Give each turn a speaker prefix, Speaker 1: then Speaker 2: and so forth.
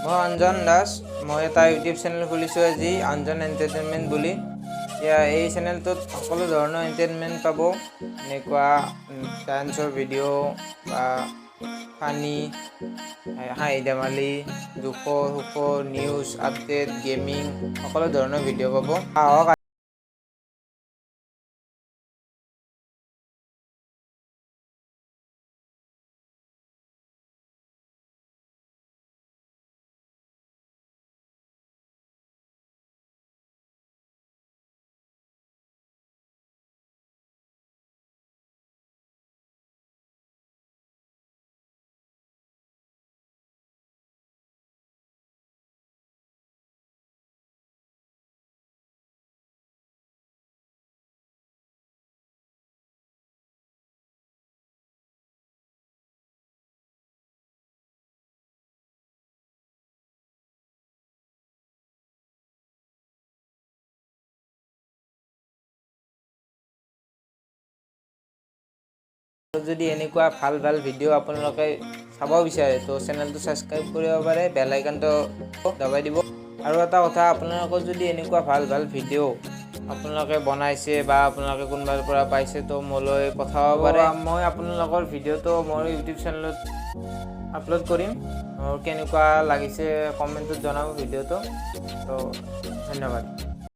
Speaker 1: মই অঞ্জন দাস। মই এটা ইউটিউব চেনেল খুলিছোঁ আজি, অঞ্জন এণ্টাৰটেইনমেণ্ট বুলি। এতিয়া এই চেনেলটোত সকলো ধৰণৰ এণ্টাৰটেইনমেণ্ট পাব, এনেকুৱা ডান্সৰ ভিডিঅ' বা ফানি, হাঁহি ধেমালি, দুখ সুখ, নিউজ আপডেট, গেমিং, সকলো ধৰণৰ ভিডিঅ' পাব। আহক যদি এনেকুৱা ভাল ভাল ভিডিঅ' আপোনালোকে চাব বিচাৰে তো চেনেলটো ছাবস্ক্ৰাইব কৰিব পাৰে, বেল আইকনটো দবাই দিব। আৰু এটা কথা, আপোনালোকৰ যদি এনেকুৱা ভাল ভাল ভিডিঅ' আপোনালোকে বনাইছে বা আপোনালোকে কোনোবাৰ পৰা পাইছে তো মোলৈ পঠাব পাৰে। মই আপোনালোকৰ ভিডিঅ'টো মোৰ ইউটিউব চেনেলত আপলোড কৰিম। মোৰ কেনেকুৱা লাগিছে কমেণ্টত জনাব ভিডিঅ'টো। তো ধন্যবাদ।